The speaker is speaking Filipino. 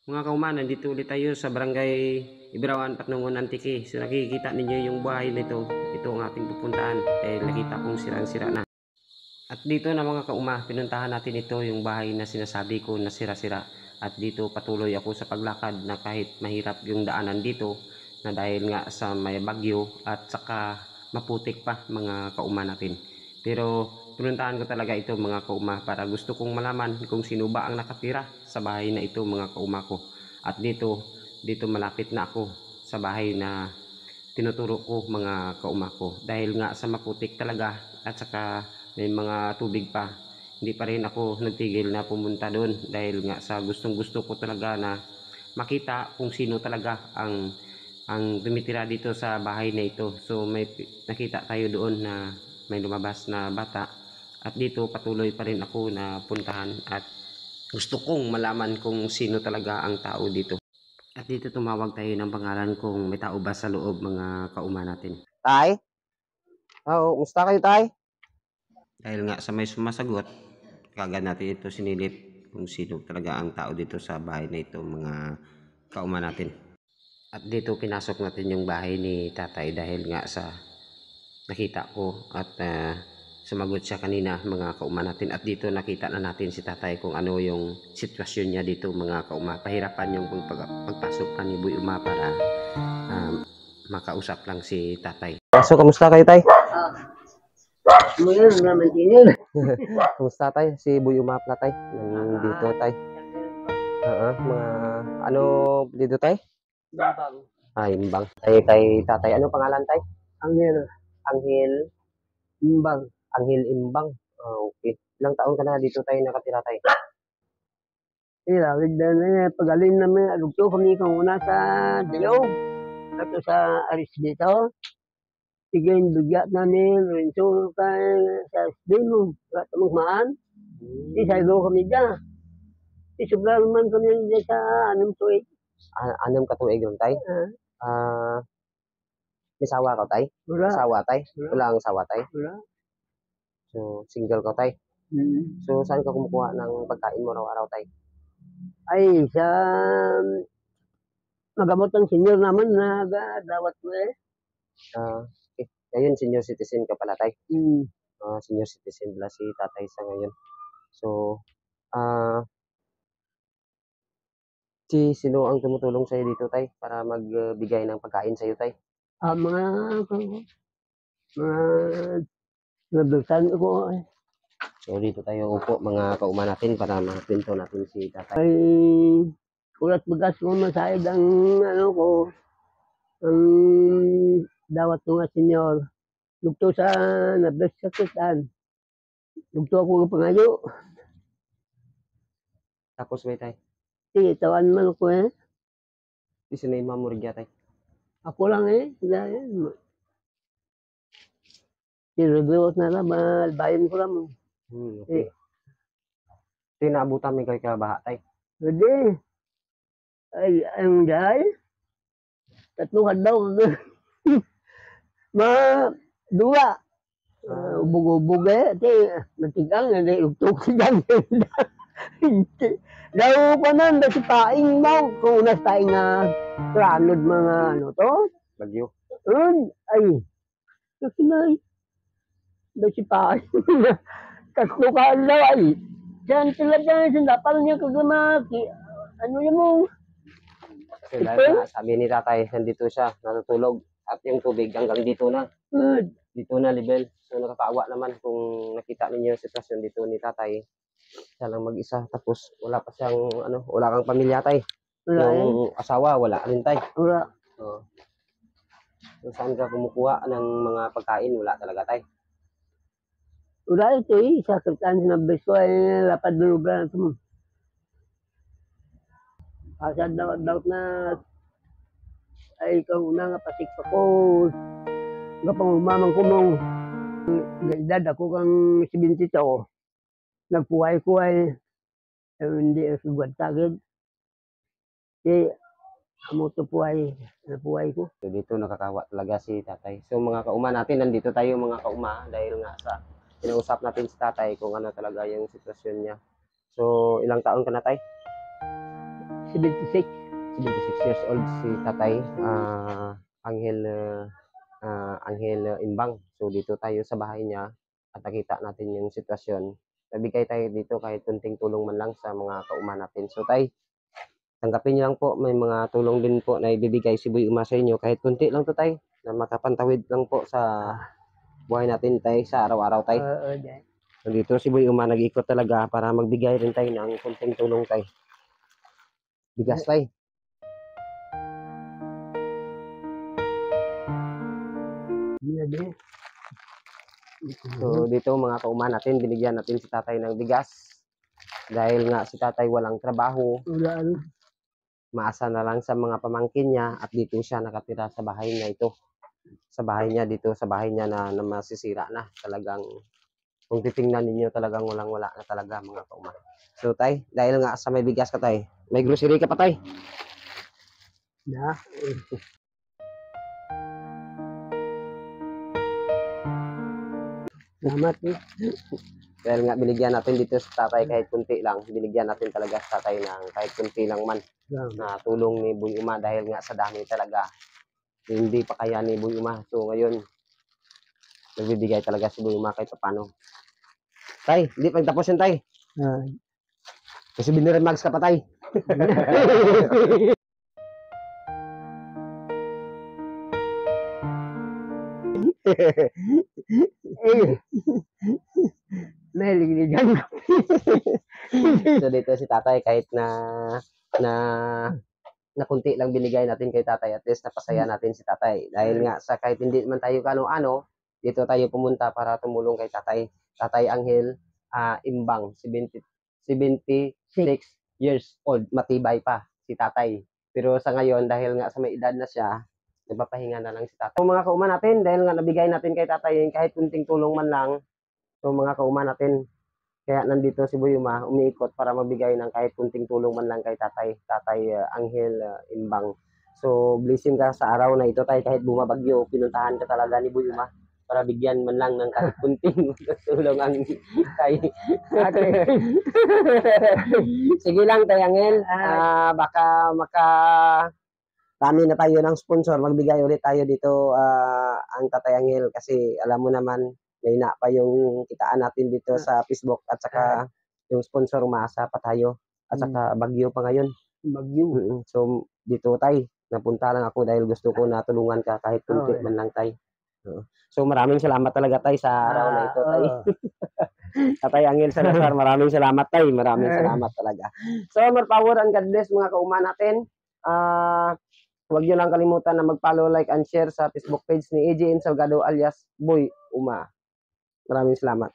Mga kauman, nandito ulit tayo sa barangay Ibarawan, Patnungon, Antique. So nakikita ninyo yung bahay nito. Ito ang ating pupuntahan dahil nakita kong sirang-sira na. At dito na mga kauma, pinuntahan natin ito yung bahay na sinasabi ko na sira-sira. At dito patuloy ako sa paglakad na kahit mahirap yung daanan dito na dahil nga sa may bagyo at saka maputik pa mga kauma natin. Pero pinuntahan ko talaga ito mga kauma para gusto kong malaman kung sino ba ang nakatira sa bahay na ito mga kauma ko. At dito malapit na ako sa bahay na tinuturo ko mga kauma ko. Dahil nga sa maputik talaga at saka may mga tubig pa, hindi pa rin ako nagtigil na pumunta doon dahil nga sa gustong gusto ko talaga na makita kung sino talaga ang tumitira dito sa bahay na ito. So may nakita tayo doon na may lumabas na bata at dito patuloy pa rin ako na puntahan at gusto kong malaman kung sino talaga ang tao dito. At dito tumawag tayo ng pangalan kung may tao ba sa loob mga kauma natin. Tay? Oo, musta kayo, Tay? Dahil nga sa may sumasagot, kagad natin ito sinilip kung sino talaga ang tao dito sa bahay na ito mga kauma natin. At dito pinasok natin yung bahay ni tatay dahil nga sa nakita ko at sumagot siya kanina mga kauma natin. At dito nakita na natin si tatay kung ano yung sitwasyon niya dito mga kauma. Pahirapan yung pagpasok pa ni Boy Uma para makausap lang si tatay. So, kamusta kayo, Tay? Ngayon naman tingin. Kamusta, Tay? Si Boy Umapla, Tay. Nandito, Tay. Mga, ano, dito, Tay? Babang. Imbang. Tay, kay tatay. Ano pangalan, Tay? Angel. Anghel. Imbang. Anghel Imbang. Okay. Ilang taon ka na dito, Tay, nakatira, Tay? Wigdan na pagaling namin. Lugto kami kung una sa Dilaw. At sa Aris dito. Sige, bigyan namin. Rinso kay sa Sdino. At magmaan. Isaylo kami dyan. Isubla naman kami dyan sa anong tuwid. Anong katuig yun, Tay? May sawa ka, Tay? Wala. Sawa, Tay? Wala. Wala ang sawa, Tay? Wala. So, single ka, Tay? So, saan ka kumukuha ng pagkain mo araw-araw, Tay? Ay, sa magamot ng senior naman na dawat ko eh. Okay. Ngayon, senior citizen ka pala, Tay? Hmm. Senior citizen pala si tatay sa ngayon. So, sino ang tumutulong sa'yo dito, Tay? Para magbigay ng pagkain sa'yo, Tay? Mga nabagsan ko eh. So, dito tayo upo mga kauma natin para makwento natin si tatay. Ay, ulat bagas ko masayad ang ano ko, ang dawat ko nga senyor. Lugto sa nabes sa kitan. Lugto ako ng pangayo. Tapos may, Tay? Sige, tawan man ko eh. Sino na yung mamurigya, Tay? Ako lang eh. Sinagawat na lang, bayan ko lang. Okay. Ito yung naabutan may kayo kabaha, Tay? Hindi. Ay, ang dahil. Tatluhan daw. Dua. Ubog-ubog eh. Ati, matigang. Hindi, ugtog sigang. Daw pa nan, si paing daw. Kung unas tayo nga planod mga ano to. Bagyo? Ay. Kasi na, daw si paing. Tatluhan daw ay. Diyan sila dyan, sindapal niya kagamaki. Ano yan mo? So, dahil nga, sabi ni tatay, nandito siya, natutulog. At yung tubig hanggang dito na. Dito na level. So, nakakaawa naman kung nakita ninyo yung sitwasyon dito ni tatay. Siya lang mag-isa. Tapos, wala pa siyang, wala kang pamilya, Tay. Wala yung asawa, wala rin, Tay. Wala. So, saan ka kumukuha ng mga pagkain? Wala talaga, Tay. Wala ito eh. Sa kirtaan sinabis ko ay lapad lugar ito mo. Asad daw na ay ikaw una nga pasik pa ko. Kapag umamang ko mong edad ako kang 70 to. Nagpuhay ko ay hindi sugad tagid. Di amo to puhay. Napuhay ko. So, dito nakakawa talaga si tatay. So, mga kauma natin, nandito tayo mga kauma dahil nga sa kinausap natin si tatay kung ano talaga yung sitwasyon niya. So, ilang taon ka na, Tay? 76. 76 years old si tatay, Angel, Angel Imbang. So dito tayo sa bahay niya at nakita natin yung sitwasyon. Nagbigay tayo dito kahit kunting tulong man lang sa mga kauma natin. So tay, tanggapin niyo lang po, may mga tulong din po na ibibigay si Boy Uma sa inyo. Kahit kunti lang to tay, na makapantawid lang po sa buhay natin tay sa araw-araw tay. Oo, dahil. Nandito si Boy Uma nag-ikot talaga para magbigay rin tayo ng kunting tulong tay. Bigas tay. Grabe. So dito mga kauma natin, binigyan natin si tatay ng bigas. Dahil nga si tatay walang trabaho, Wala ano. maasa na lang sa mga pamangkin niya at dito siya nakatira sa bahay niya ito. Sa bahay niya dito, sa bahay niya na masisira na. Talagang kung titingnan ninyo talagang walang-wala na talaga mga kauma. So tay, dahil nga sa may bigas ka tay, may grocery ka pa tay. Na. Salamat eh. Dahil nga binigyan natin dito sa tatay kahit kunti lang, binigyan natin talaga sa tatay ng kahit kunti lang man Salamat. na tulong ni Boy Uma dahil nga sa dami talaga. Hindi pa kaya ni Boy Uma. So ngayon, nagbibigay talaga si Boy Uma kahit paano. Tay, hindi pa tapos yun tay. Ah, Kasi binirem mags ka pa tay. eh. Nahiligan ko. So dito si tatay kahit na na kunti lang binigay natin kay tatay, at least napasaya natin si tatay. Dahil nga sa kahit hindi man tayo kano-ano, dito tayo pumunta para tumulong kay tatay. Tatay Angel Imbang, 76 years old, matibay pa si tatay. Pero sa ngayon, dahil nga sa may edad na siya, nagpapahinga na lang si tatay. So mga kauma natin, dahil nga nabigay natin kay tatay kahit kunting tulong man lang, so mga kauma natin, kaya nandito si Boy Uma, umiikot para magbigay ng kahit kunting tulong man lang kay tatay, Angel Imbang. So blessing ka sa araw na ito tay, kahit bumabagyo, pinuntahan ka talaga ni Boy Uma para bigyan man lang ng kahit kunting tulong ang kay Sige lang tay Angel, baka kami na tayo ng sponsor, magbigay ulit tayo dito ang Tatay Angel kasi alam mo naman may na pa yung kitaan natin dito sa Facebook at saka yung sponsor maasa pa tayo at saka bagyo pa ngayon. Bagyo. So dito tay, napunta lang ako dahil gusto ko na tulungan ka kahit kunti man lang tay. So maraming salamat talaga tay sa araw na ito tay. Tatay Angel Salazar, maraming salamat tay, maraming salamat talaga. So more power and God bless mga kauma natin. Huwag nyo lang kalimutan na mag-follow, like, and share sa Facebook page ni AJN Salgado alias Boy Uma. Maraming salamat.